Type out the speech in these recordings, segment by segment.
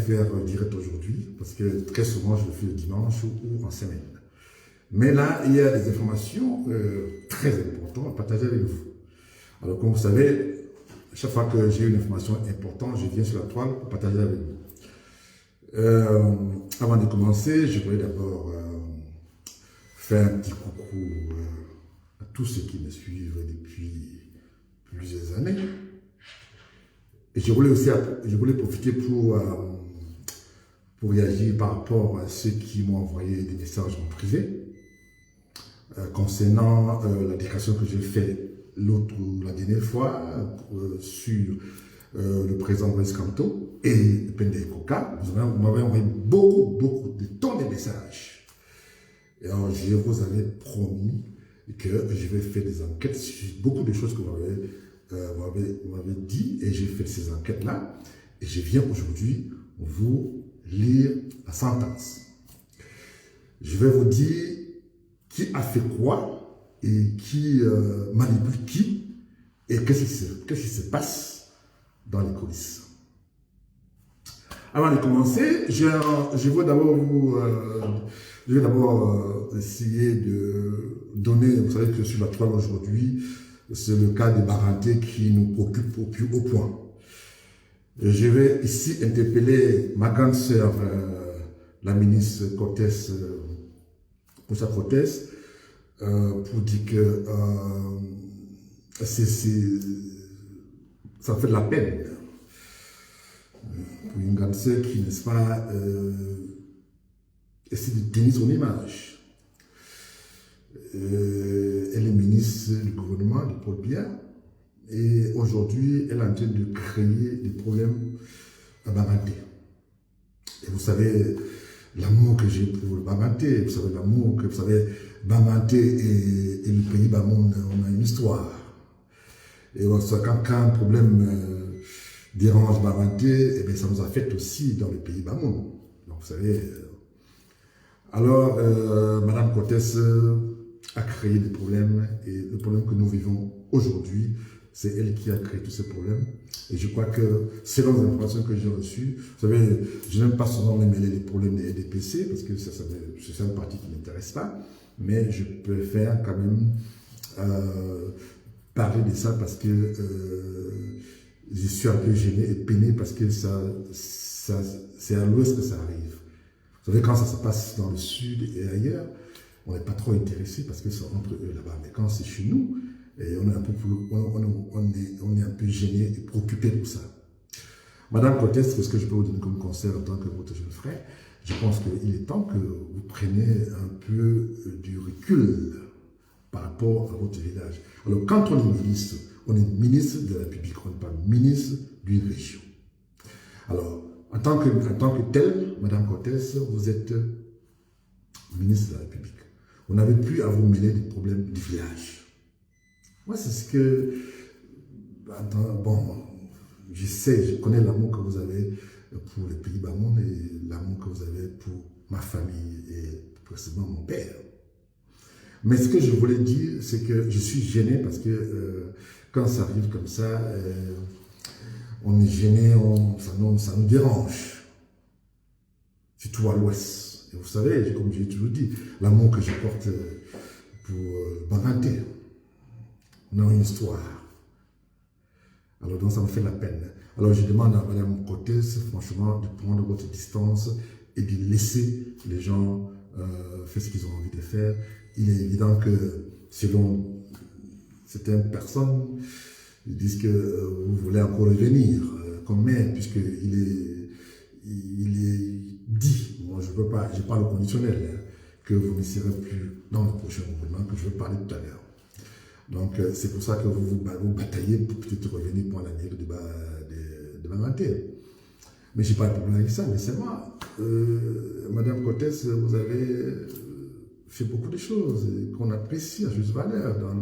faire direct aujourd'hui, parce que très souvent, je le fais le dimanche ou en semaine. Mais là, il y a des informations très importantes à partager avec vous. Alors, comme vous savez, chaque fois que j'ai une information importante, je viens sur la toile pour partager avec vous. Avant de commencer, je voudrais d'abord faire un petit coucou à tous ceux qui me suivent depuis plusieurs années. Et je voulais profiter pour réagir par rapport à ceux qui m'ont envoyé des messages en privé concernant la déclaration que j'ai faite la dernière fois sur le président Moïse Kamto et Pende Koka. Vous m'avez envoyé beaucoup de tonnes de messages. Et alors, je vous avais promis que je vais faire des enquêtes sur beaucoup de choses que vous m'avez dit, et j'ai fait ces enquêtes-là. Et je viens aujourd'hui vous lire la sentence. Je vais vous dire qui a fait quoi et qui manipule qui et qu'est-ce qui se passe dans les coulisses. Avant de commencer, je vais d'abord essayer de donner, vous savez que sur la toile aujourd'hui, c'est le cas de Baranté qui nous préoccupe au plus haut point. Je vais ici interpeller ma grande sœur, la ministre Cortès, Moussa Cortès, pour dire que ça fait de la peine pour une grande sœur qui, n'est-ce pas, essaie de tenir son image. Elle est ministre du gouvernement de Paul Biya et aujourd'hui elle est en train de créer des problèmes à Bamanté. Et vous savez l'amour que j'ai pour Bamanté, vous savez l'amour que vous savez, Bamanté et le pays Bamoun, on a une histoire. Et quand un problème dérange Bamanté, eh bien, ça nous affecte aussi dans le pays Bamoun. Donc vous savez. Alors, Madame Cortès a créé des problèmes, et le problème que nous vivons aujourd'hui, c'est elle qui a créé tous ces problèmes. Et je crois que, selon les informations que j'ai reçues, vous savez, je n'aime pas souvent me mêler les problèmes des EDPC, parce que c'est une partie qui ne m'intéresse pas, mais je préfère quand même parler de ça parce que je suis un peu gêné et peiné parce que c'est à l'ouest que ça arrive. Vous savez, quand ça se passe dans le sud et ailleurs, on n'est pas trop intéressé parce que c'est entre eux là-bas. Mais quand c'est chez nous, et on est un peu gêné et préoccupé pour ça. Madame Cortès, ce que je peux vous donner comme conseil en tant que votre jeune frère, je pense qu'il est temps que vous preniez un peu du recul par rapport à votre village. Alors, quand on est ministre de la République, on n'est pas ministre d'une région. Alors, en tant que tel, Madame Cortès, vous êtes ministre de la République. Vous n'avez plus à vous mêler des problèmes du village. Moi, c'est ce que... Bon, je connais l'amour que vous avez pour le pays Bamoun et l'amour que vous avez pour ma famille et précisément mon père. Mais ce que je voulais dire, c'est que je suis gêné parce que quand ça arrive comme ça, on est gêné, ça nous dérange. Surtout à l'ouest. Et vous savez, comme j'ai toujours dit, l'amour que je porte pour Bamanté. On a une histoire. Alors donc ça me fait la peine. Alors je demande à Mme Cortès, franchement, de prendre votre distance et de laisser les gens faire ce qu'ils ont envie de faire. Il est évident que selon certaines personnes, ils disent que vous voulez encore revenir comme maire, puisqu'il est dit, moi je peux pas, je parle au conditionnel, hein, que vous ne serez plus dans le prochain gouvernement, que je vais parler tout à l'heure. Donc c'est pour ça que vous bataillez pour peut-être revenir pour l'avenir de Bamanté. Mais je n'ai pas de problème avec ça, mais c'est moi. Madame Cortès, vous avez fait beaucoup de choses qu'on apprécie à juste valeur dans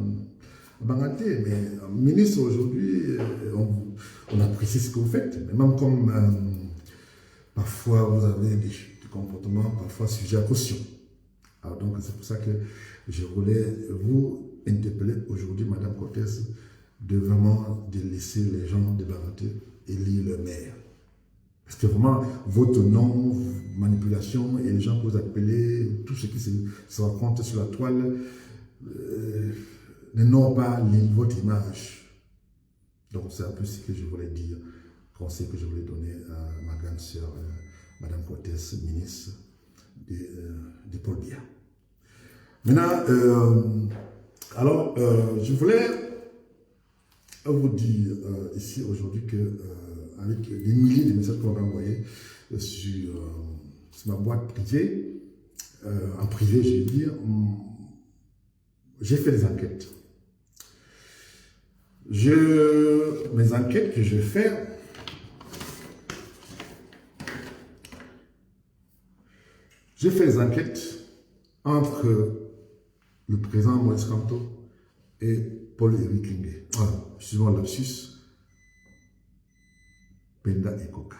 Bamanté. Mais ministre aujourd'hui, on apprécie ce que vous faites. Mais même comme parfois vous avez des comportements parfois sujets à caution. Alors donc c'est pour ça que je voulais vous interpeller aujourd'hui, Madame Cortès, de vraiment de laisser les gens de Bamanté élire le maire. Parce que vraiment, votre nom, manipulation, et les gens que vous appelez, tout ce qui se raconte sur la toile, ne n'ont pas votre image. Donc, c'est un peu ce que je voulais dire, conseil que je voulais donner à ma grande sœur, Madame Cortès, ministre de Paul Biya. Maintenant, je voulais vous dire ici aujourd'hui que avec les milliers de messages qu'on m'a envoyés sur ma boîte privée, en privé, je veux dire, j'ai fait des enquêtes. Mes enquêtes que je fais, j'ai fait des enquêtes entre le président Maurice Kamto et Paul-Éric Lingé. Excusez-moi, lapsus. Penda et Coca.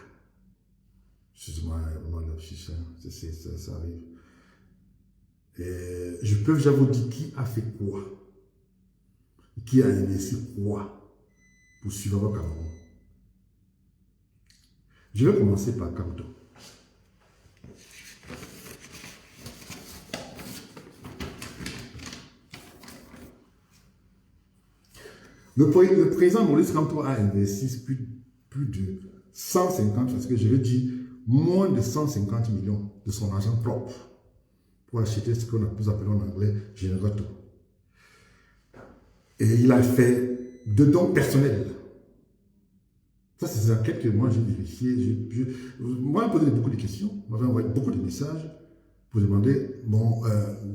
Excusez-moi, lapsus, ça arrive. Et je peux déjà vous dire qui a fait quoi. Qui a investi quoi pour suivre le Cameroun. Je vais commencer par Kamto. Le président Maurice Kamto a investi plus de 150, parce que je veux dire moins de 150 millions de son argent propre pour acheter ce qu'on appelle en anglais générateur. Et il a fait de dons personnels. Ça, c'est des enquêtes que moi j'ai vérifiées. Moi, j'ai posé beaucoup de questions. On m'avait envoyé beaucoup de messages pour demander, bon,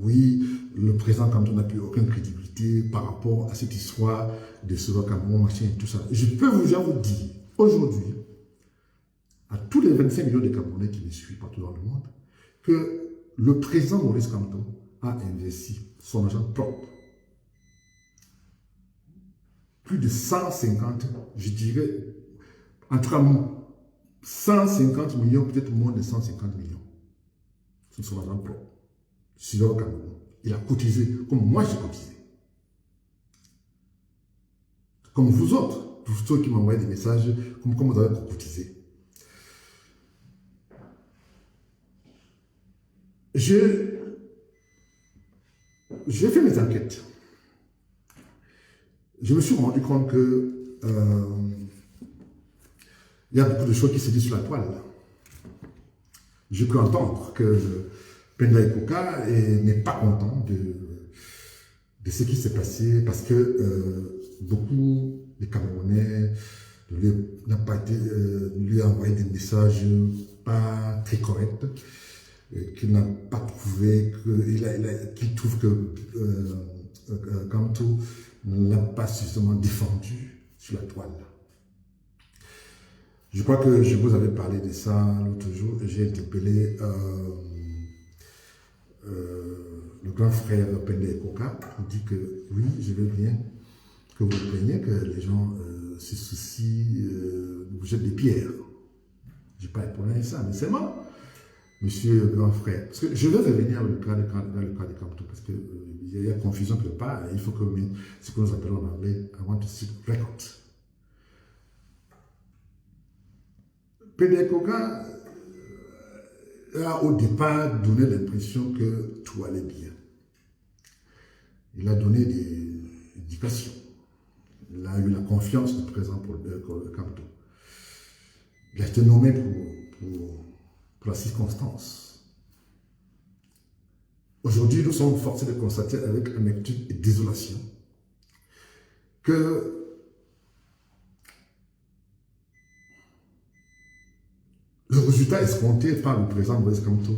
oui, le président Kamto n'a plus aucune crédibilité par rapport à cette histoire de ce Cameroun, machin et tout ça. Je peux vous dire, aujourd'hui, à tous les 25 millions de Camerounais qui me suivent partout dans le monde, que le président Maurice Kamto a investi son argent propre. Plus de 150, je dirais, en tout cas, 150 millions, peut-être moins de 150 millions. C'est son argent propre. Sur le Cameroun. Il a cotisé, comme moi j'ai cotisé. Comme vous autres, tous ceux qui m'envoient des messages, comme vous avez cotisé. J'ai fait mes enquêtes. Je me suis rendu compte que il y a beaucoup de choses qui se disent sur la toile. Je peux entendre que Penda et Coca n'est pas content de ce qui s'est passé parce que beaucoup de Camerounais lui ont envoyé des messages pas très corrects, qu'il n'a pas trouvé, qu'il trouve que Kamto ne l'a pas suffisamment défendu sur la toile. Je crois que je vous avais parlé de ça l'autre jour. J'ai interpellé le grand frère Penda et Coca pour dire que oui, je veux bien que vous plaignez, que les gens se soucient, vous jettent des pierres. Je n'ai pas répondu à ça, mais c'est moi, monsieur le grand frère. Parce que je vais revenir dans le cas de Kamto, parce qu'il y a confusion quelque part. Il faut que ce que nous appelons en anglais, I want to see record. Penda et Coca a au départ donné l'impression que tout allait bien. Il a donné des indications. Il a eu la confiance du président Kamto. Il a été nommé pour la circonstance. Aujourd'hui, nous sommes forcés de constater avec amertume et désolation que le résultat escompté par le président Maurice Kamto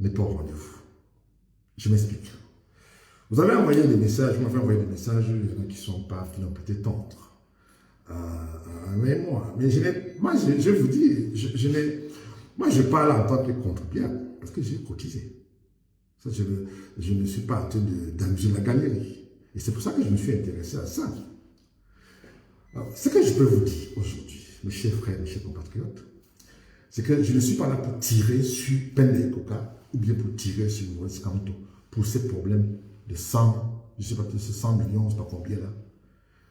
n'est pas au rendez-vous. Je m'explique. Vous avez envoyé des messages, vous m'avez envoyé des messages, il y en a qui sont pas, qui n'ont pas été tendres. Mais moi, je vous dis, moi je parle en tant que contribuable, parce que j'ai cotisé. Ça, je ne suis pas en train d'amuser la galerie. Et c'est pour ça que je me suis intéressé à ça. Alors, ce que je peux vous dire aujourd'hui, mes chers frères, mes chers compatriotes, c'est que je ne suis pas là pour tirer sur Penda et Coca, ou bien pour tirer sur Maurice Kamto, pour ces problèmes de 100, je ne sais pas, 100 millions, je ne sais pas combien là.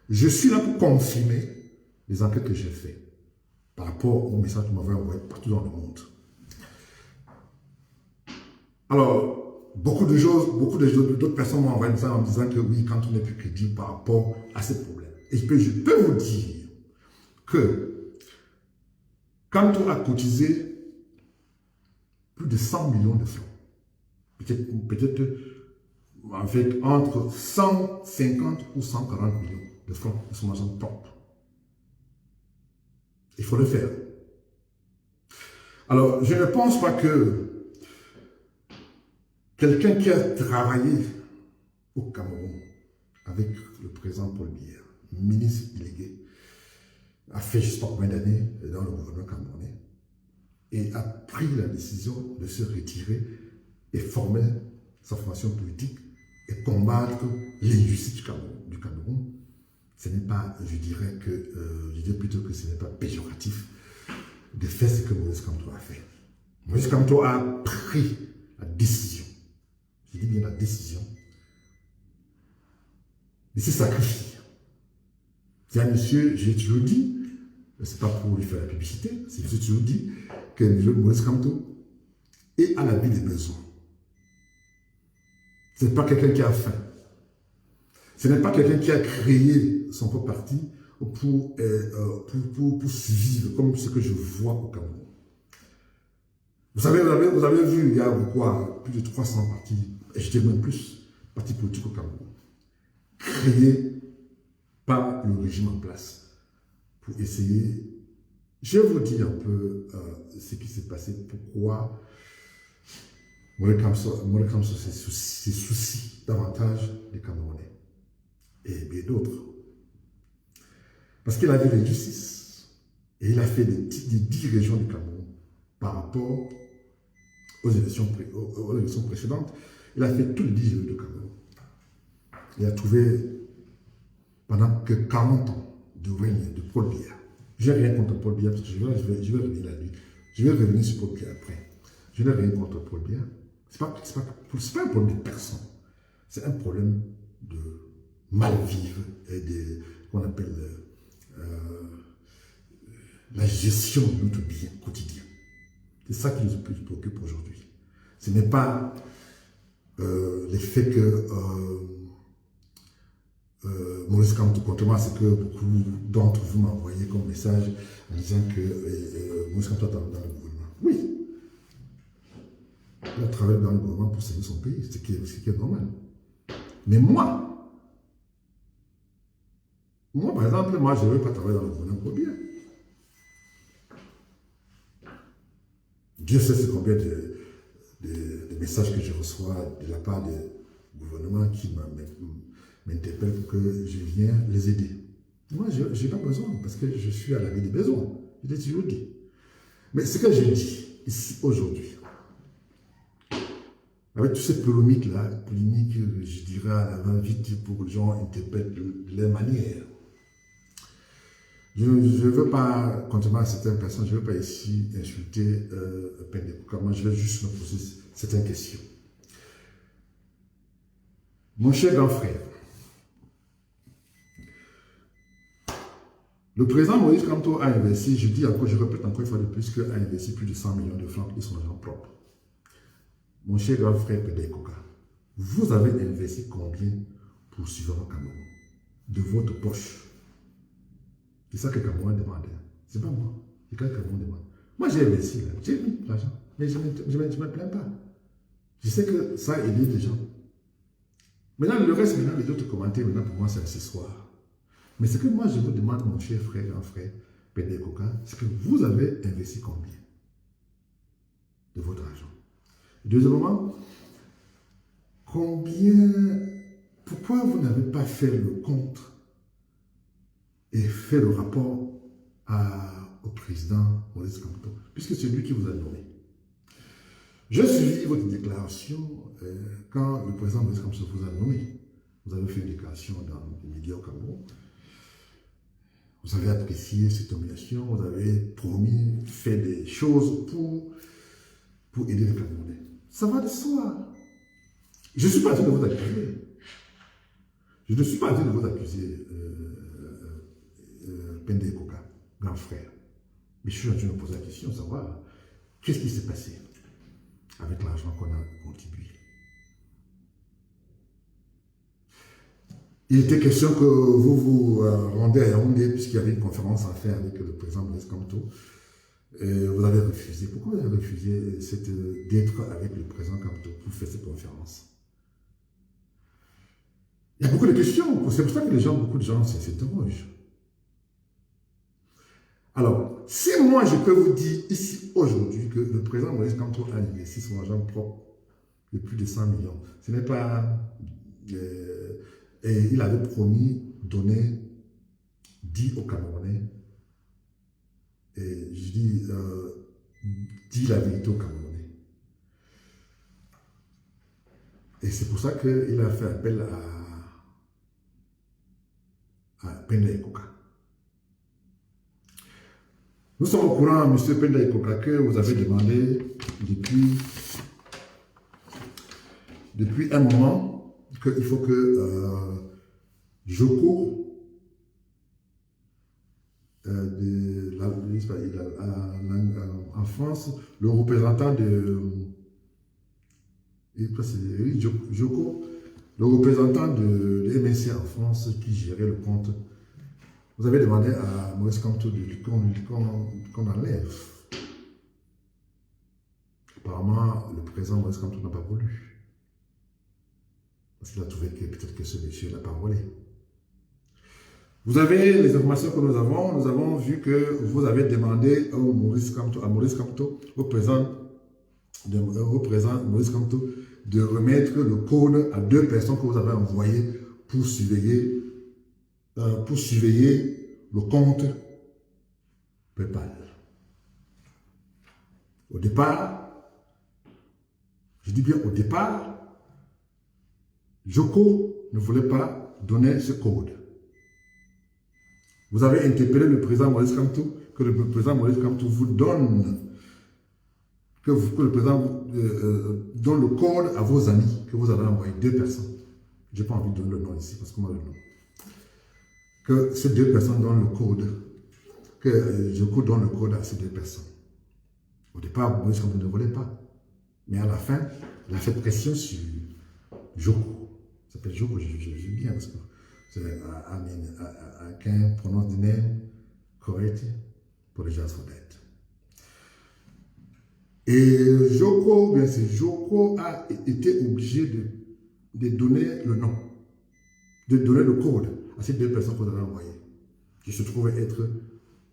Je suis là pour confirmer les enquêtes que j'ai faites. par rapport au message qu'on m'avait envoyé partout dans le monde. Alors, beaucoup d'autres personnes m'ont envoyé ça en me disant que oui, quand on n'est plus crédible par rapport à ces problèmes. Et je peux vous dire que quand on a cotisé plus de 100 millions de francs, peut-être en fait entre 150 ou 140 millions de francs de sommation propre. Il faut le faire. Alors, je ne pense pas que quelqu'un qui a travaillé au Cameroun avec le président Paul Biya, ministre délégué, a fait je ne sais pas combien d'années dans le gouvernement camerounais et a pris la décision de se retirer et former sa formation politique et combattre l'injustice du Cameroun. Ce n'est pas, je dirais plutôt que ce n'est pas péjoratif de faire ce que Moïse Kamto a fait. Moïse Kamto a pris la décision, je dis bien la décision, de se sacrifier. C'est un monsieur, j'ai toujours dit, c'est pas pour lui faire la publicité, c'est j'ai toujours dit que Moïse Kamto est à la vie des besoins. Ce n'est pas quelqu'un qui a faim. Ce n'est pas quelqu'un qui a créé son propre parti pour survivre, comme ce que je vois au Cameroun. Vous avez vu, il y a quoi, plus de 300 partis, et je dirais même plus, partis politiques au Cameroun, créés par le régime en place pour essayer. Je vais vous dire un peu ce qui s'est passé, pourquoi Moïse Kamto se soucie davantage des Camerounais et bien d'autres. Parce qu'il a vu l'injustice et il a fait des 10 régions du Cameroun par rapport aux élections précédentes. Il a fait tous les 10 régions du Cameroun. Il a trouvé, pendant que 40 ans de règne de Paul Biya, je n'ai rien contre Paul Biya, parce que je vais revenir là-dessus. Je vais revenir sur Paul Biya après. Je n'ai rien contre Paul Biya. Ce n'est pas un problème de personne. C'est un problème de mal-vivre et de, qu'on appelle la gestion de notre bien quotidien. C'est ça qui nous préoccupe aujourd'hui. Ce n'est pas l'effet que Moïse Kamto, contrairement à ce que beaucoup d'entre vous m'ont envoyé comme message en disant que Moïse Kamto est dans le gouvernement. Oui, il a travaillé dans le gouvernement pour servir son pays, ce qui est normal. Mais moi, par exemple, je ne veux pas travailler dans le gouvernement pour bien. Dieu sait combien de messages que je reçois de la part des gouvernements qui m'interpellent pour que je vienne les aider. Moi, je n'ai pas besoin, parce que je suis à la vie des besoins. Je l'ai toujours dit. Mais ce que je dis ici, aujourd'hui, avec toutes ces polémiques-là, je dirais à la va-vite pour que les gens interprètent de leur manière. Je ne veux pas, contrairement à certaines personnes, je ne veux pas ici insulter Pendeko. Moi, je vais juste me poser certaines questions. Mon cher grand frère, le président Moïse Kamto a investi, je dis encore, je répète encore une fois de plus, qu'il a investi plus de 100 millions de francs de son argent propre. Mon cher grand frère Pendeko, vous avez investi combien pour suivre le Cameroun de votre poche? C'est ça que le Cameroun demande. Ce n'est pas moi. C'est quand le Cameroun demande. Moi, j'ai investi, j'ai mis l'argent. Mais je ne me plains pas. Je sais que ça a aidé les gens. Maintenant, le reste, les autres commentaires, pour moi, c'est accessoire. Mais ce que moi, je vous demande, mon cher frère, grand frère, Pendeko, c'est que vous avez investi combien de votre argent? Deuxièmement, pourquoi vous n'avez pas fait le compte et fait le rapport au président Moïse Kamto, puisque c'est lui qui vous a nommé. Je suivi votre déclaration quand le président Moïse Kamto vous a nommé. Vous avez fait une déclaration dans les médias au Cameroun. Vous avez apprécié cette nomination, vous avez promis, fait des choses pour aider les Camerounais. Ça va de soi. Je ne suis pas en train de vous accuser. Je ne suis pas en train de vous accuser, Pendeko, grand frère. Mais je suis en train de me poser la question, de savoir qu'est-ce qui s'est passé avec l'argent qu'on a contribué. Il était question que vous vous rendez à Yaoundé, puisqu'il y avait une conférence à faire avec le président Maurice Kamto. Vous avez refusé. Pourquoi vous avez refusé d'être avec le président Kamto pour faire cette conférence? Il y a beaucoup de questions. C'est pour ça que beaucoup de gens s'interrogent. Alors, si moi je peux vous dire ici aujourd'hui que le président Maurice Kamto a investi son argent propre de plus de 100 millions, ce n'est pas... et il avait promis de donner 10 aux Camerounais. Et je dis la vérité aux Camerounais. Et c'est pour ça qu'il a fait appel à Penda Ekoka. Nous sommes au courant, M. Penda Ekoka, que vous avez demandé depuis un moment qu'il faut que Joko en France, le représentant de Joko, le représentant de MSC en France qui gérait le compte, vous avez demandé à Maurice Kamto qu'on enlève. Apparemment, le président Maurice Kamto n'a pas voulu. Parce qu'il a trouvé que peut-être que ce monsieur n'a pas volé. Vous avez les informations que nous avons vu que vous avez demandé à Maurice Kamto, au président Maurice Kamto, de remettre le code à 2 personnes que vous avez envoyées pour surveiller le compte PayPal. Au départ, je dis bien au départ, Joko ne voulait pas donner ce code. Vous avez interpellé le président Maurice Kamto, que le président Maurice Kamto vous donne, que le président donne le code à vos amis, que vous avez envoyé 2 personnes. Je n'ai pas envie de donner le nom ici, parce que moi le nom. Que ces 2 personnes donnent le code, que Joko donne le code à ces 2 personnes. Au départ, Maurice Kamto ne voulait pas. Mais à la fin, il a fait pression sur Joko. Ça s'appelle Joko, je dis bien, parce que I can't pronounce the name correctly, apologize for that. Et Joko, bien sûr, Joko a été obligé de donner le nom, de donner le code à ces 2 personnes que vous avez envoyées, qui se trouvaient être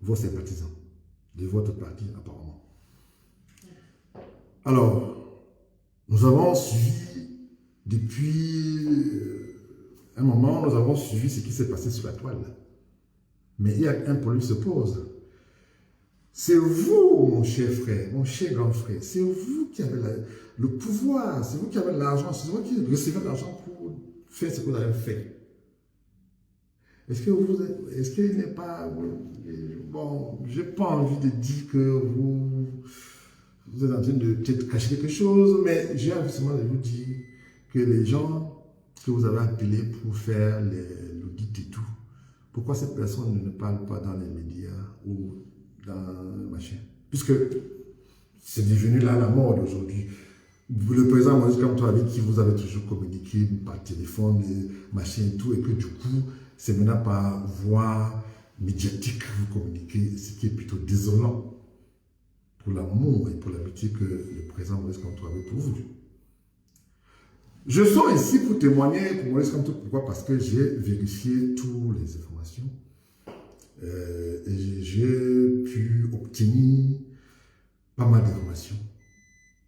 vos sympathisants, de votre parti apparemment. Alors, nous avons suivi depuis un moment, nous avons suivi ce qui s'est passé sur la toile. Mais il y a un problème qui se pose. C'est vous, mon cher frère, mon cher grand frère, c'est vous qui avez le pouvoir, c'est vous qui avez l'argent, c'est vous qui recevez l'argent pour faire ce que vous avez fait. Est-ce qu'il n'est pas... Bon, je n'ai pas envie de dire que vous êtes en train de peut-être cacher quelque chose, mais j'ai envie seulement de vous dire que les gens que vous avez appelés pour faire l'audit et tout, pourquoi ces personnes ne parlent pas dans les médias ou dans machin? Puisque c'est devenu là la mode aujourd'hui. Le président Maurice Kamto, avec qui vous avez toujours communiqué par téléphone, machin et tout, et que du coup, c'est maintenant par voie médiatique que vous communiquez, ce qui est plutôt désolant pour l'amour et pour l'amitié que le président Maurice Kamto avait pour vous. Je suis ici pour témoigner pour Maurice Kamto. Pourquoi? Parce que j'ai vérifié toutes les informations et j'ai pu obtenir pas mal d'informations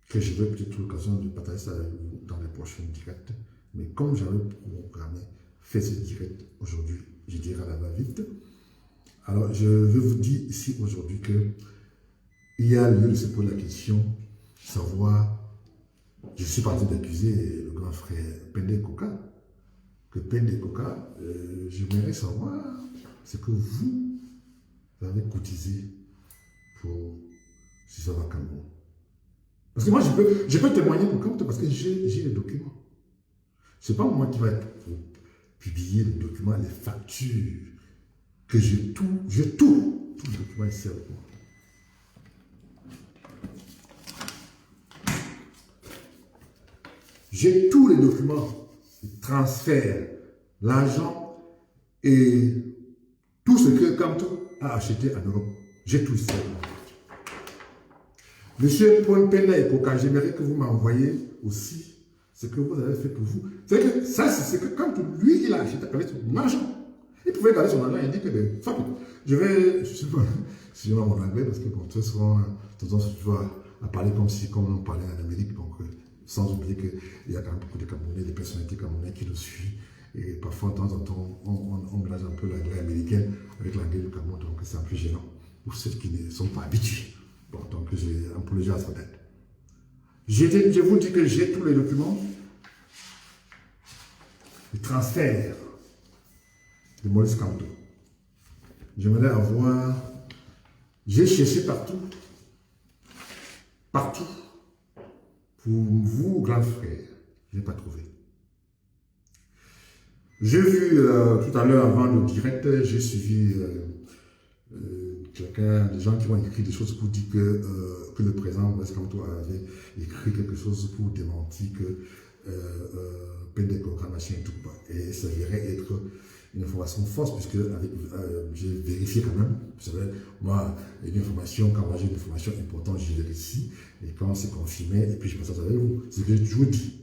que je vais peut-être l'occasion de partager ça avec vous dans les prochains directs. Mais comme j'avais programmé faire ce direct aujourd'hui, je dirais à la va-vite. Alors, je vais vous dire ici aujourd'hui que il y a lieu de se poser la question, savoir. Je suis parti d'accuser le grand frère Penda Ekoka, que Penda Ekoka, j'aimerais savoir ce que vous avez cotisé pour Sissoba Cameroun. Parce que moi, je peux témoigner pour Kamto parce que j'ai les documents. Ce n'est pas moi qui va publier les documents, les factures, que j'ai tout les documents ici avec moi. J'ai tous les documents, transfert, l'argent et tout ce que Camto a acheté en Europe. J'ai tout ça. Monsieur Penda et Koka, j'aimerais que vous m'envoyiez aussi ce que vous avez fait pour vous. C'est que ça, c'est ce que quand lui, il a acheté avec son argent. Il pouvait garder son argent et dire que je sais pas si je vais mon anglais parce que bon, très souvent, je vois à parler comme on parlait en Amérique, donc sans oublier qu'il y a quand même beaucoup de Camerounais, des personnalités camerounaises qui nous suivent. Et parfois, de temps en temps, on mélange un peu l'anglais américain avec l'anglais du Cameroun, donc c'est un peu gênant pour ceux qui ne sont pas habitués. Bon, donc j'ai un peu à sa tête. Je vous dis que j'ai tous les documents, le transfert de Maurice Kamto. J'aimerais avoir... J'ai cherché partout, pour vous, grand frère, je n'ai pas trouvé. J'ai vu tout à l'heure, avant le direct, j'ai suivi des gens qui ont écrit des choses pour dire que le président Maurice Kamto avait écrit quelque chose pour démentir que Penda et Koka, machin et tout. Et ça s'avérait être une information fausse, puisque j'ai vérifié quand même. Vous savez, moi, une information, quand moi j'ai une information importante, je vérifie. Et quand c'est confirmé, et puis je passe avec vous. C'est ce que je vous dis.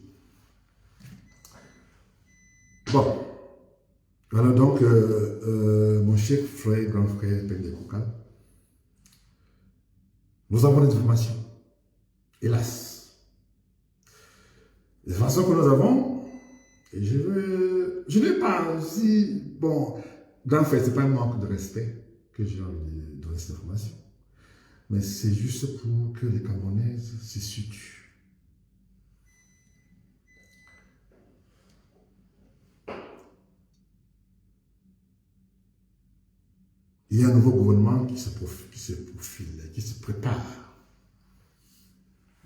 Bon. Voilà donc, mon cher frère, grand frère, Penda et Koka, nous avons des informations. Hélas. Les informations que nous avons, et je n'ai pas aussi, bon, grand frère, ce n'est pas un manque de respect que j'ai envie de donner cette information, mais c'est juste pour que les Camerounaises se situent. Il y a un nouveau gouvernement qui se profile, qui se prépare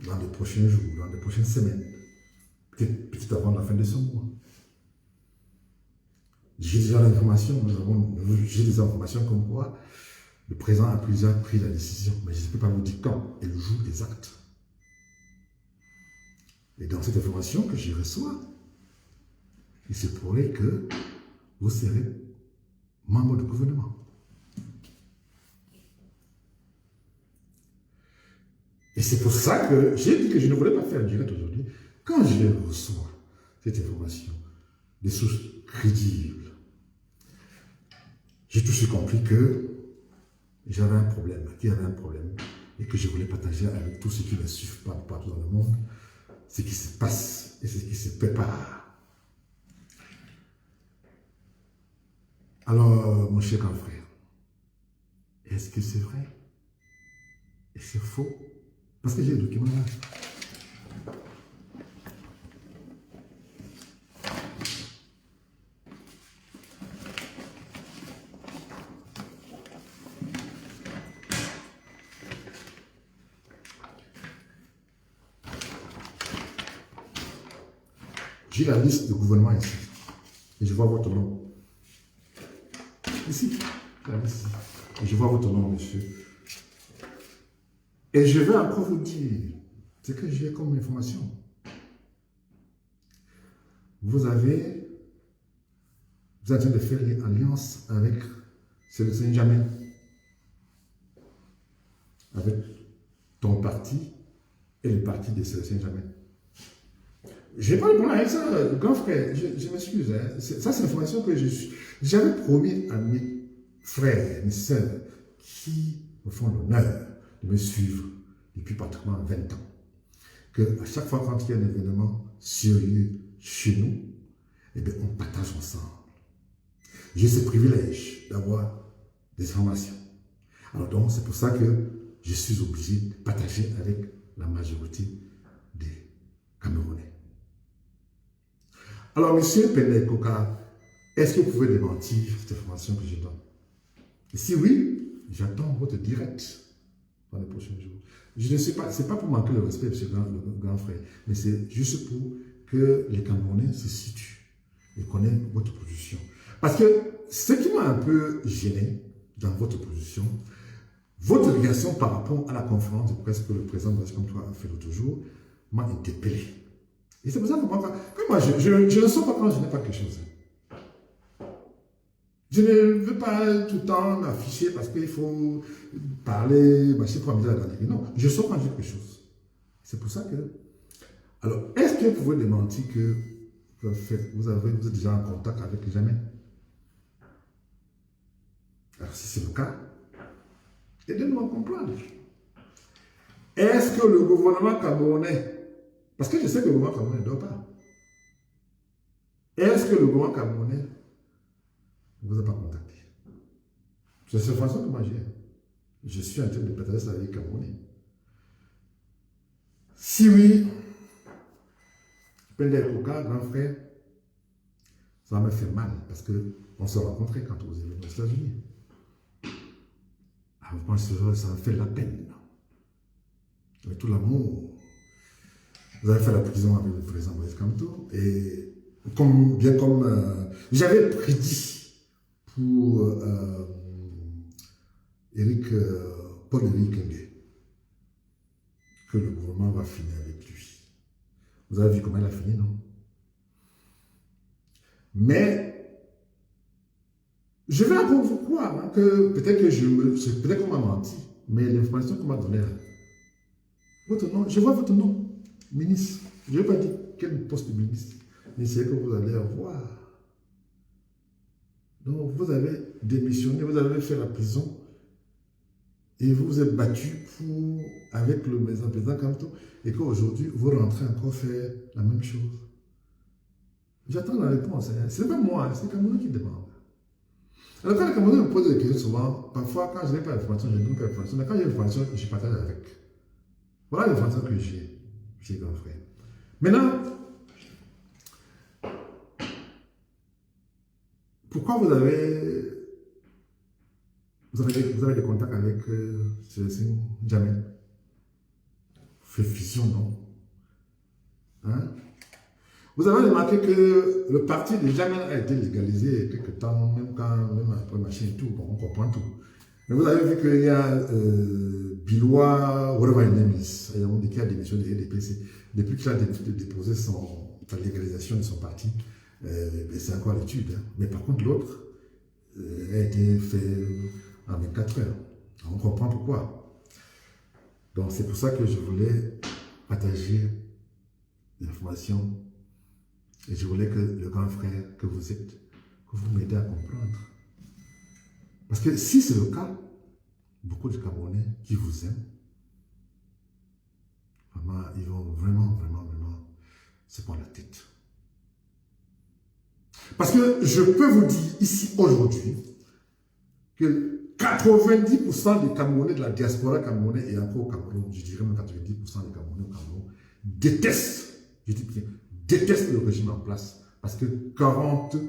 dans les prochains jours, dans les prochaines semaines, peut-être avant la fin de ce mois. J'ai déjà l'information, j'ai des informations comme quoi le président a pris la décision, mais je ne peux pas vous dire quand et le jour des actes. Et dans cette information que je reçois, il se pourrait que vous serez membre du gouvernement. Et c'est pour ça que j'ai dit que je ne voulais pas faire un direct aujourd'hui. Quand je reçois cette information, des sources crédibles, j'ai tout de suite compris que j'avais un problème, qu'il y avait un problème, et que je voulais partager avec tous ceux qui ne suivent pas partout dans le monde ce qui se passe et ce qui se prépare. Alors, mon cher grand frère, est-ce que c'est vrai? Et c'est faux? Parce que j'ai le document là. J'ai la liste de gouvernement ici. Et je vois votre nom. Ici, la liste. Et je vois votre nom, monsieur. Et je vais encore vous dire ce que j'ai comme information. Vous êtes en train de faire une alliance avec le Saint-Germain, avec ton parti et le parti de Saint-Germain. Je n'ai pas le problème avec ça, grand frère, je m'excuse. Hein. Ça, c'est l'information que j'avais promis à mes frères, mes sœurs, qui me font l'honneur de me suivre depuis pratiquement 20 ans, qu'à chaque fois quand il y a un événement sérieux chez nous, eh bien, on partage ensemble. J'ai ce privilège d'avoir des informations. Alors donc, c'est pour ça que je suis obligé de partager avec la majorité des Camerounais. Alors, monsieur Penda et Koka, est-ce que vous pouvez démentir cette information que je donne? Et si oui, j'attends votre direct dans les prochains jours. Je ne sais pas, ce n'est pas pour manquer le respect, monsieur le grand frère, mais c'est juste pour que les Camerounais se situent et connaissent votre position. Parce que ce qui m'a un peu gêné dans votre position, votre réaction par rapport à la conférence de presse que le président Maurice Kamto a fait l'autre jour, m'a interpellé. Et c'est pour ça que moi je ne sors pas quand je n'ai pas quelque chose. Je ne veux pas tout le temps m'afficher parce qu'il faut parler, marcher pour amuser la galerie. Non, je sors quand j'ai quelque chose. C'est pour ça que... Alors, est-ce que vous pouvez démentir que vous êtes déjà en contact avec jamais? Alors, si c'est le cas, aidez-nous à comprendre. Est-ce que le gouvernement camerounais, parce que je sais que le gouvernement camerounais ne dort pas, est-ce que le gouvernement camerounais ne vous a pas contacté? C'est cette façon que moi j'ai. Je suis en train de partager ça avec les Camerounais. Si oui, Pende Koka, grand frère, ça m'a fait mal parce qu'on se rencontrait quand vous étiez aux États-Unis. Alors, je pense que ça m'a fait la peine. Avec tout l'amour. Vous avez fait la prison avec le président Moïse Kamto. Et bien comme j'avais prédit pour Paul-Éric Ngué que le gouvernement va finir avec lui. Vous avez vu comment il a fini, non? Mais je vais encore vous croire hein, que peut-être qu'on m'a menti, mais l'information qu'on m'a donnée là, votre nom, je vois votre nom, ministre. Je ne vais pas dire quel poste de ministre, mais c'est que vous allez avoir. Donc vous avez démissionné, vous avez fait la prison et vous vous êtes battu avec le président Kamto et qu'aujourd'hui vous rentrez encore faire la même chose. J'attends la réponse. Hein. Ce n'est pas moi, c'est les Camerounais qui demandent. Alors quand les Camerounais me posent des questions souvent, parfois quand je n'ai pas d'informations, je ne donne pas d'informations, mais quand j'ai l'information, je partage avec. Voilà l'information que j'ai grand frère. Maintenant, pourquoi vous avez des contacts avec Célestine Jamel? Fait fission, non? Hein? Vous avez remarqué que le parti de Jamel a été légalisé quelque temps, même après machin et tout, bon, on comprend tout. Mais vous avez vu qu'il y a Biloua Ourevaïnemis, qui a démissionné des DPC. Depuis qu'il a déposé sa légalisation de son parti, c'est encore l'étude. Hein. Mais par contre, l'autre a été fait en 24 heures. On comprend pourquoi. Donc c'est pour ça que je voulais partager l'information et je voulais que le grand frère que vous êtes, que vous m'aidez à comprendre. Parce que si c'est le cas, beaucoup de Camerounais qui vous aiment, vraiment, ils vont vraiment se prendre la tête. Parce que je peux vous dire ici aujourd'hui que 90% des Camerounais de la diaspora camerounaise et encore au Cameroun, je dirais même 90% des Camerounais au Cameroun, détestent, je dis bien, détestent le régime en place. Parce que 40 ans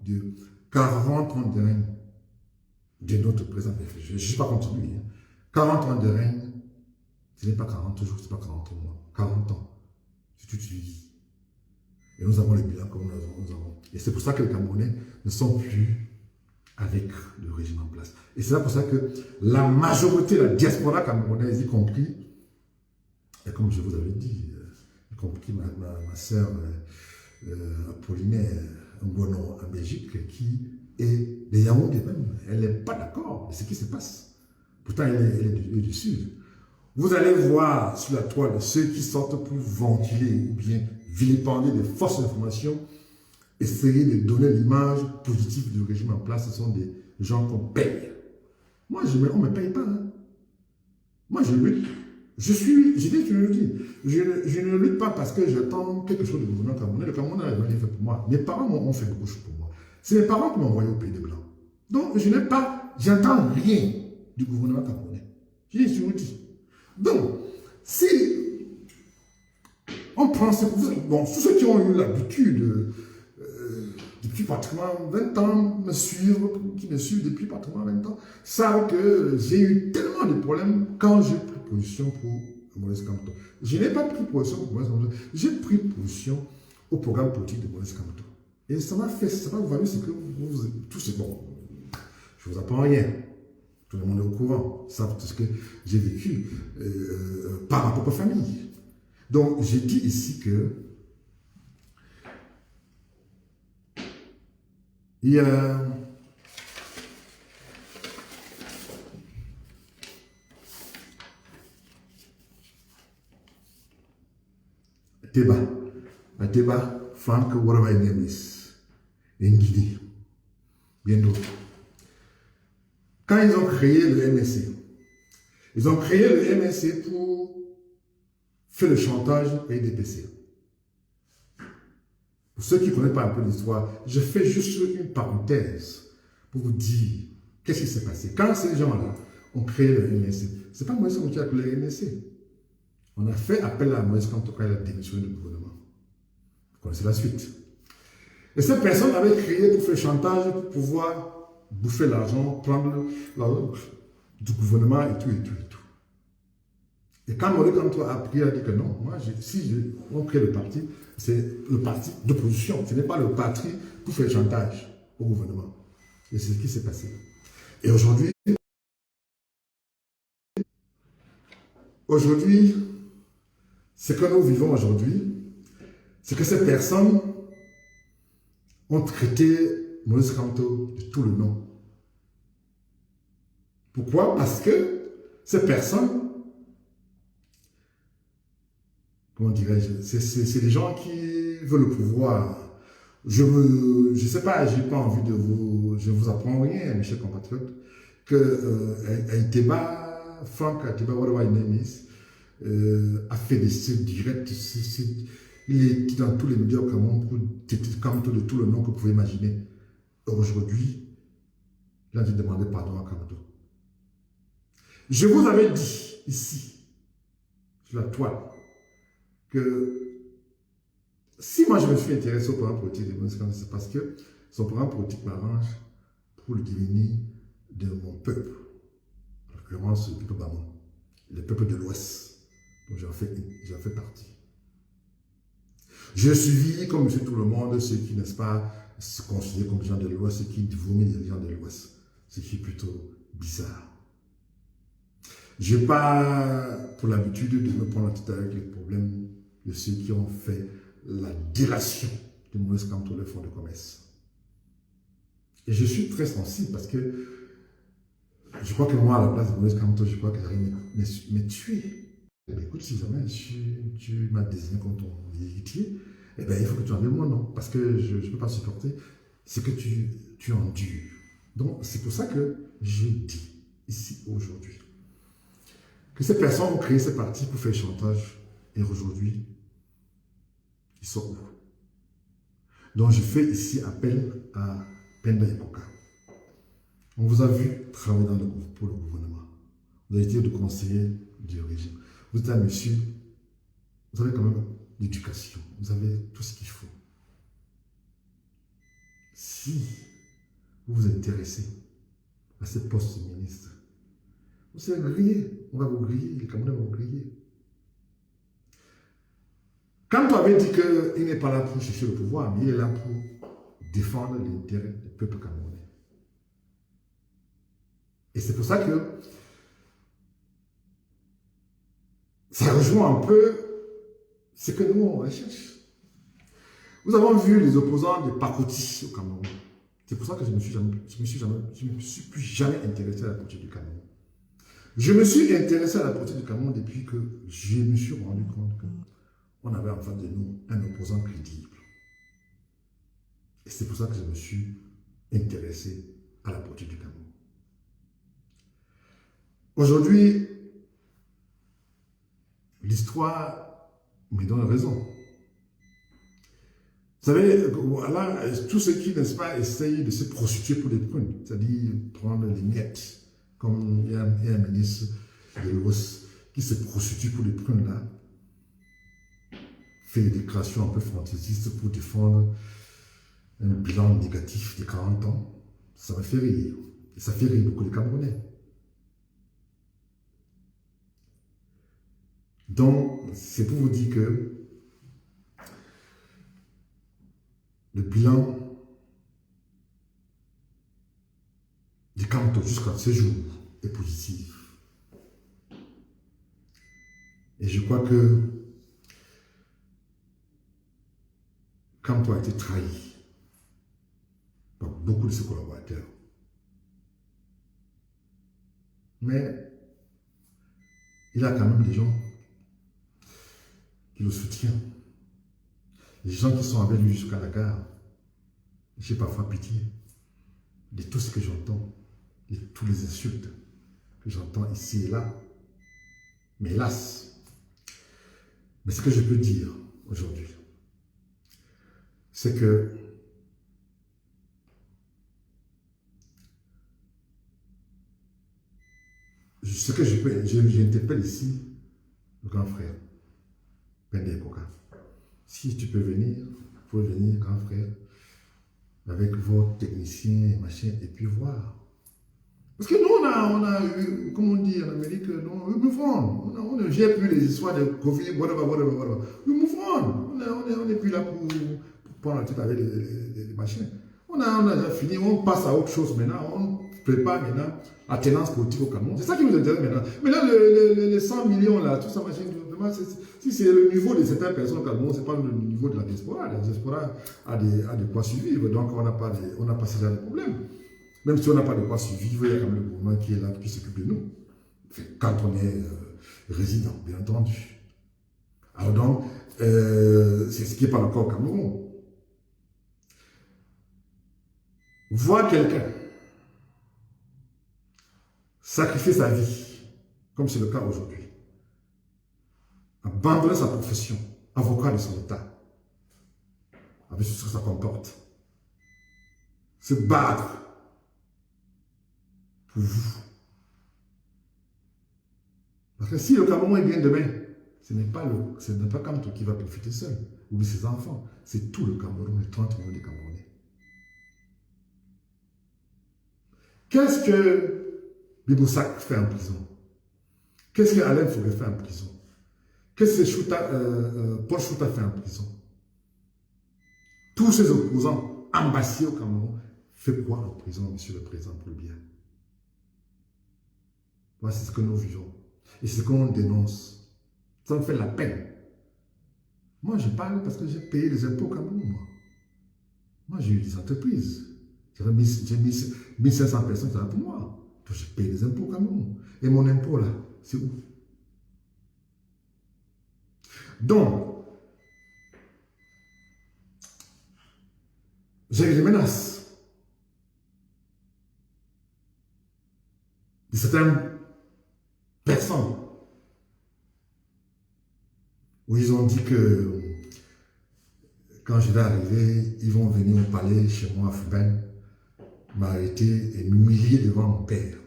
de règne de notre président, je ne suis pas contre lui, hein. 40 ans de règne, ce n'est pas 40 jours, ce n'est pas 40 mois, 40 ans, c'est toute une vie. Et nous avons le bilan comme nous avons. Et c'est pour ça que les Camerounais ne sont plus avec le régime en place. Et c'est pour ça que la majorité de la diaspora camerounaise, y compris, et comme je vous avais dit, y compris ma sœur Apollinaire Ngono en Belgique, qui est de Yaoundé même, elle n'est pas d'accord de ce qui se passe. Pourtant, elle est du Sud. Vous allez voir sur la toile ceux qui sortent pour ventiler ou bien vilipender des fausses informations, essayer de donner l'image positive du régime en place. Ce sont des gens qu'on paye. Moi, on ne me paye pas. Hein. Moi, je lutte. Je ne lutte pas parce que j'attends quelque chose du gouvernement camerounais. Le Cameroun n'a rien fait pour moi. Mes parents ont fait beaucoup de choses pour moi. C'est mes parents qui m'ont envoyé au pays des Blancs. Donc, j'entends rien du gouvernement camerounais. Je vous dis. Donc, si on prend bon, tous ceux qui ont eu l'habitude depuis pratiquement 20 ans qui me suivent depuis pratiquement 20 ans, savent que j'ai eu tellement de problèmes quand j'ai pris position pour Moïse Kamto. Je n'ai pas pris position pour Moïse Kamto, j'ai pris position au programme politique de Moïse Kamto. Et ça m'a valu ce que tout c'est bon. Je ne vous apprends rien. Tout le monde est au courant, savent tout ce que j'ai vécu par ma propre famille. Donc, j'ai dit ici que il y a Ateba, Frank, whatever his name is, en Guinée, bien d'autres. Quand ils ont créé le MSC, ils ont créé le MSC pour faire le chantage et des PC. Pour ceux qui ne connaissent pas un peu l'histoire, je fais juste une parenthèse pour vous dire qu'est-ce qui s'est passé. Quand ces gens-là ont créé le MSC, ce n'est pas Moïse Kamto qui a créé le MSC. On a fait appel à Moïse Kamto quand il a démissionné du gouvernement. Vous connaissez la suite. Et cette personne avait créé pour faire le chantage, pour pouvoir bouffer l'argent, prendre l'argent du gouvernement et tout, et tout, et tout. Et quand Moïse Kamto a pris, il a dit que non, moi, on crée le parti, c'est le parti d'opposition, ce n'est pas le parti pour faire le chantage au gouvernement. Et c'est ce qui s'est passé. Et aujourd'hui, ce que nous vivons aujourd'hui, c'est que ces personnes ont traité Moïse Kamto de tout le nom. Pourquoi? Parce que ces personnes, comment dirais-je, c'est des gens qui veulent le pouvoir. Je sais pas, j'ai pas envie de vous, je vous apprends rien, mes chers compatriotes, que Aïteba, Frank Aïteba, whatever his name is, a fait des sites directs, il est dans tous les médias au Cameroun pour traiter Kamto de tout le nom que vous pouvez imaginer. Aujourd'hui, il a dû demander pardon à Kamto. Je vous avais dit ici, sur la toile, que si moi je me suis intéressé au programme politique de Moïse Kamto, c'est parce que son programme politique m'arrange pour le devenir de mon peuple, en l'occurrence le peuple Bamon, le peuple de l'Ouest, dont j'en fais partie. Je suivis, comme monsieur tout le monde, ceux qui, n'est-ce pas, se considèrent comme des gens de l'Ouest, ceux qui vomissent les gens de l'Ouest, ce qui est plutôt bizarre. Je n'ai pas pour l'habitude de me prendre la tête avec les problèmes de ceux qui ont fait la délation de Moïse Kamto, le fonds de commerce. Et je suis très sensible parce que je crois que moi, à la place de Moïse Kamto, je crois que j'allais me tuer. Écoute, si jamais tu m'as désigné comme ton héritier, eh bien, il faut que tu enlèves mon nom parce que je ne peux pas supporter ce que tu endures. Donc, c'est pour ça que je dis ici aujourd'hui que ces personnes ont créé ces partis pour faire le chantage et aujourd'hui, ils sont où? Donc, je fais ici appel à Penda Epoka. On vous a vu travailler pour le gouvernement. Vous avez été le conseiller du régime. Vous êtes un monsieur, vous avez quand même l'éducation, vous avez tout ce qu'il faut. Si vous vous intéressez à ce poste de ministre, vous allez griller, on va vous griller, les Camerounais vont vous griller. Quand on avait dit qu'il n'est pas là pour chercher le pouvoir, mais il est là pour défendre l'intérêt du peuple camerounais. Et c'est pour ça que ça rejoint un peu ce que nous on recherche. Nous avons vu les opposants de Pakoti au Cameroun. C'est pour ça que je ne me suis plus jamais intéressé à la politique du Cameroun. Je me suis intéressé à la politique du Cameroun depuis que je me suis rendu compte qu'on avait en face de nous un opposant crédible. Et c'est pour ça que je me suis intéressé à la politique du Cameroun. Aujourd'hui, l'histoire me donne raison. Vous savez, voilà, tous ceux qui, n'est-ce pas, essayent de se prostituer pour des prunes, c'est-à-dire prendre les miettes, comme il y a un ministre de l'Ouest qui se prostitue pour les prunes là, fait des déclarations un peu fantaisistes pour défendre un bilan négatif de 40 ans, ça me fait rire. Et ça fait rire beaucoup les Camerounais. Donc, c'est pour vous dire que le bilan du Kamto jusqu'à ce jour est positif. Et je crois que Kanto a été trahi par beaucoup de ses collaborateurs. Mais il a quand même des gens qui le soutiennent. Les gens qui sont avec lui jusqu'à la gare. J'ai parfois pitié de tout ce que j'entends, de tous les insultes que j'entends ici et là. Mais hélas, mais ce que je peux dire aujourd'hui, c'est que ce que je peux, j'interpelle ici le grand frère, Pende Koka. Si tu peux venir, vous pouvez venir, grand frère, avec vos techniciens et machin, et puis voir. Parce que nous, on a eu, comme on dit en Amérique, non, we move on. On ne gère plus les histoires de Covid, whatever. We move on. On n'est plus là pour prendre la tête avec les machins. On a déjà fini, on passe à autre chose maintenant. On prépare maintenant la tenance politique au Cameroun. C'est ça qui nous intéresse maintenant. Maintenant, les 100 millions là, tout ça, machin, si c'est le niveau de certaines personnes au Cameroun, ce n'est pas le niveau de la diaspora. La diaspora a de quoi survivre, donc on n'a pas ce genre de problème. Même si on n'a pas de quoi survivre, il y a quand même le gouvernement qui est là, qui s'occupe de nous. Quand on est résident, bien entendu. Alors donc, c'est ce qui n'est pas le cas au Cameroun. Voir quelqu'un sacrifier sa vie, comme c'est le cas aujourd'hui, abandonner sa profession, avocat de son État, avec ce que ça comporte, se battre pour vous. Parce que si le Cameroun est bien demain, ce n'est pas Kanto qui va profiter seul, ou ses enfants, c'est tout le Cameroun, les 30 millions de Camerounais. Qu'est-ce que Bibousak fait en prison? Qu'est-ce que Alain Fouré fait en prison? Qu'est-ce que Paul Chouta fait en prison? Tous ces opposants embassés au Cameroun, fait quoi en prison, monsieur le président, pour le bien? Voici ce que nous vivons. Et c'est ce qu'on dénonce. Ça me fait la peine. Moi, je parle parce que j'ai payé les impôts au Cameroun, moi. J'ai eu des entreprises. J'ai mis 1500 personnes qui étaient là pour moi. Donc, j'ai payé les impôts au Cameroun. Et mon impôt, là, c'est où? Donc, j'ai eu des menaces de certaines personnes où ils ont dit que quand je vais arriver, ils vont venir au palais chez moi à Fouben, m'arrêter et m'humilier devant mon père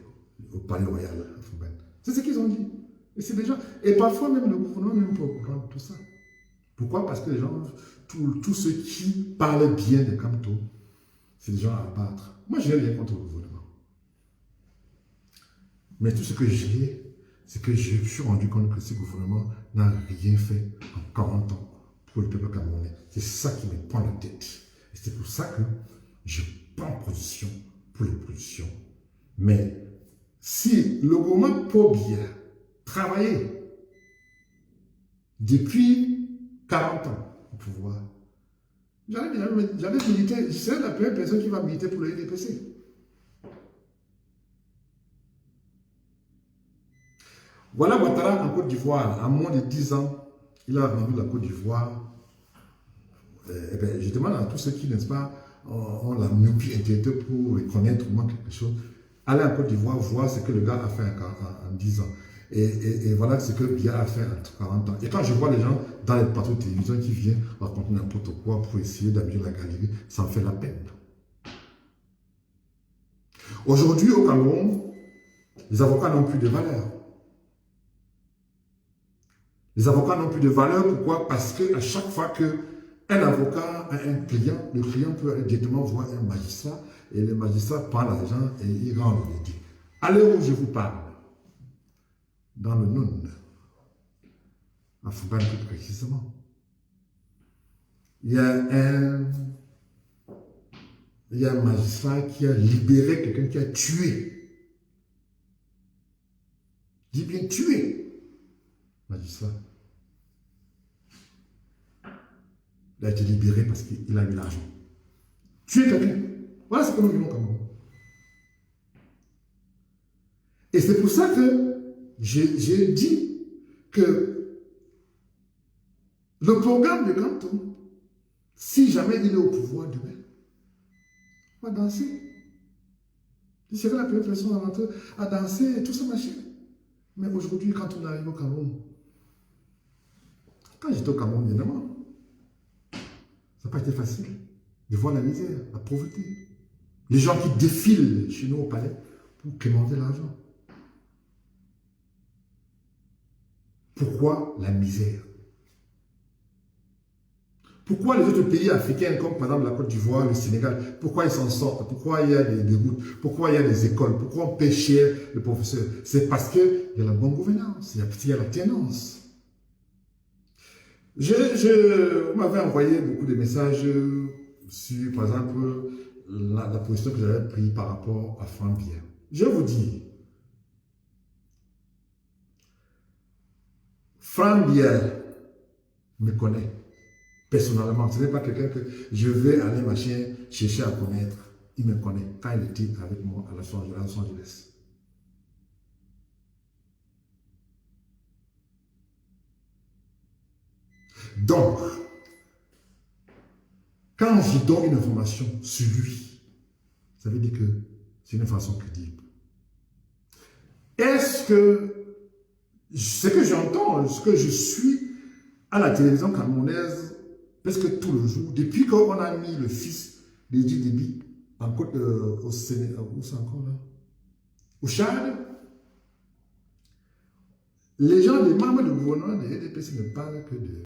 au palais royal à Fouben. C'est ce qu'ils ont dit. Et c'est des gens, et parfois même le gouvernement même pas au courant de tout ça. Pourquoi? Parce que les gens, tous ceux qui parlent bien de Kanto, c'est des gens à abattre. Moi, je n'ai rien contre le gouvernement. Mais tout ce que j'ai, c'est que je me suis rendu compte que ce gouvernement n'a rien fait en 40 ans pour le peuple camerounais. C'est ça qui me prend la tête. Et c'est pour ça que je prends position pour l'opposition. Mais si le gouvernement peut bien travailler depuis 40 ans au pouvoir, j'allais militer, je serais la première personne qui va militer pour le IDPC. Voilà Ouattara en Côte d'Ivoire, à moins de 10 ans, il a rendu la Côte d'Ivoire. Je demande à tous ceux qui, n'est-ce pas, ont la myopie intellectuelle pour reconnaître au moins quelque chose, aller en Côte d'Ivoire, voir ce que le gars a fait en 10 ans. Et voilà ce que Biya a fait en 40 ans. Et quand je vois les gens dans les plateaux de télévision qui viennent raconter n'importe quoi pour essayer d'améliorer la galerie, ça me fait la peine. Aujourd'hui, au Cameroun, les avocats n'ont plus de valeur. Les avocats n'ont plus de valeur, pourquoi? Parce qu'à chaque fois qu'un avocat a un client, le client peut directement voir un magistrat, et le magistrat prend l'argent et il rend le verdict. À l'heure où je vous parle, dans le Noun, à Fouban plus précisément, il y a un magistrat qui a libéré quelqu'un qui a tué. Je dis bien tué, magistrat. Il a été libéré parce qu'il a eu l'argent. Tuer quelqu'un. Voilà ce que nous vivons au Cameroun. Et c'est pour ça que j'ai dit que le programme de Grand Tour, si jamais il est au pouvoir demain, on va danser. Il serait la première personne à danser et tout ça, machin. Mais aujourd'hui, quand on arrive au Cameroun, quand j'étais au Cameroun, évidemment, ça n'a pas été facile de voir la misère, la pauvreté. Les gens qui défilent chez nous au palais pour quémander l'argent. Pourquoi la misère? Pourquoi les autres pays africains, comme par exemple la Côte d'Ivoire, le Sénégal, pourquoi ils s'en sortent? Pourquoi il y a des routes? Pourquoi il y a des écoles? Pourquoi on paie cher le professeur? C'est parce qu'il y a la bonne gouvernance, il y a la tenance. Vous m'avez envoyé beaucoup de messages sur, par exemple, la position que j'avais prise par rapport à Franck Biya. Je vous dis, Franck Biya me connaît personnellement. Ce n'est pas quelqu'un que je vais aller machin chercher à connaître. Il me connaît quand il était avec moi à Los Angeles. Donc, quand je donne une information sur lui, ça veut dire que c'est une information crédible. Est-ce que ce que j'entends, ce que je suis à la télévision camerounaise presque tout le jour, depuis qu'on a mis le fils d'Edji Déby en côte au Sénégal, où c'est encore là? Au Tchad, les gens, les membres du gouvernement de l'EDPC ne parlent que de